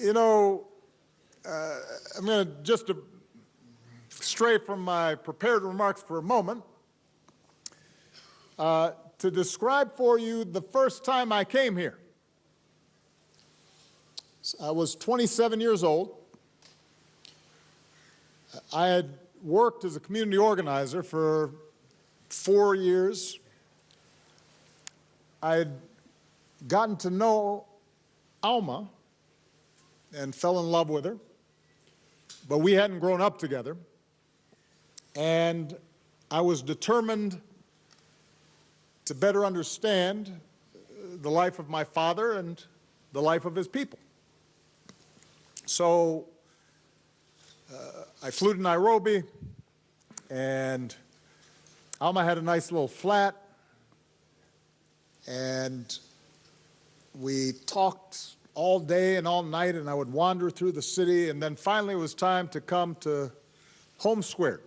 You know, I'm going to just stray from my prepared remarks for a moment to describe for you the first time I came here. I was 27 years old. I had worked as a community organizer for 4 years. I had gotten to know Alma and fell in love with her, but we hadn't grown up together. And I was determined to better understand the life of my father and the life of his people. So I flew to Nairobi, and Alma had a nice little flat, and we talked all day and all night, and I would wander through the city, and then finally it was time to come to Home Square.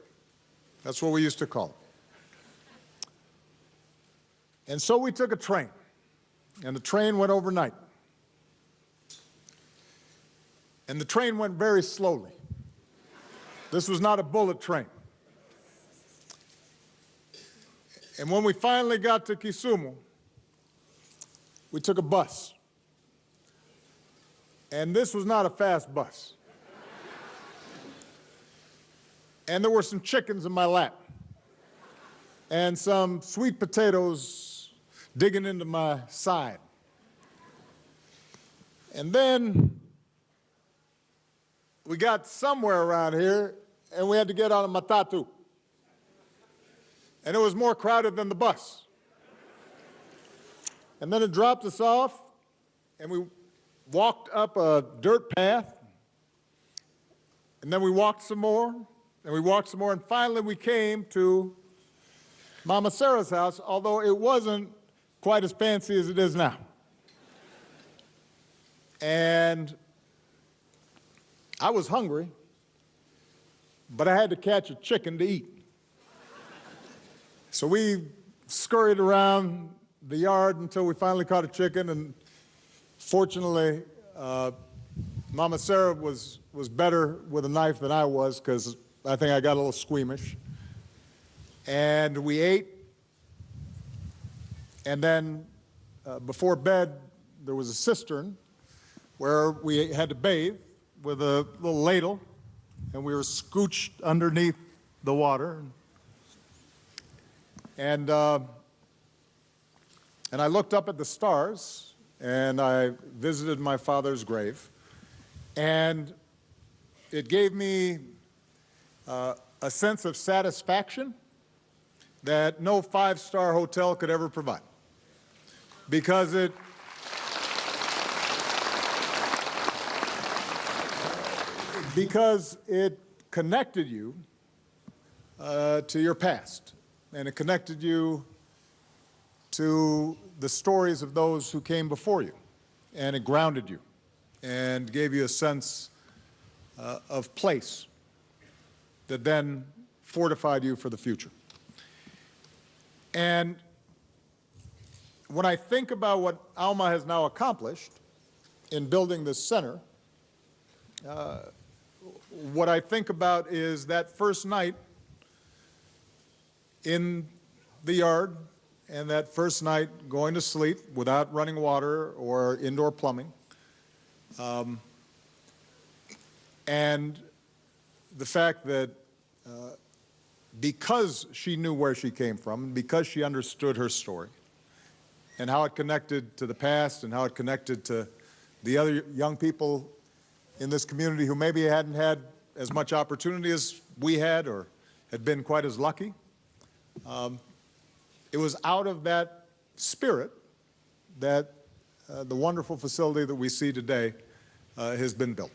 That's what we used to call it. And so we took a train, and the train went overnight. And the train went very slowly. This was not a bullet train. And when we finally got to Kisumu, we took a bus. And this was not a fast bus. And there were some chickens in my lap, and some sweet potatoes digging into my side. And then we got somewhere around here, and we had to get on a matatu. And it was more crowded than the bus. And then it dropped us off, and we walked up a dirt path, and then we walked some more, and we walked some more, and finally we came to Mama Sarah's house, although it wasn't quite as fancy as it is now. And I was hungry, but I had to catch a chicken to eat. So we scurried around the yard until we finally caught a chicken, and fortunately, Mama Sarah was better with a knife than I was, because I think I got a little squeamish. And we ate, and then before bed, there was a cistern where we had to bathe with a little ladle, and we were scooched underneath the water. And I looked up at the stars, and I visited my father's grave, and it gave me a sense of satisfaction that no five-star hotel could ever provide, because it connected you to your past, and it connected you to the stories of those who came before you, and it grounded you and gave you a sense of place that then fortified you for the future. And when I think about what Alma has now accomplished in building this center, what I think about is that first night in the yard, and that first night going to sleep without running water or indoor plumbing. And the fact that because she knew where she came from, because she understood her story, and how it connected to the past and how it connected to the other young people in this community who maybe hadn't had as much opportunity as we had or had been quite as lucky, it was out of that spirit that the wonderful facility that we see today has been built.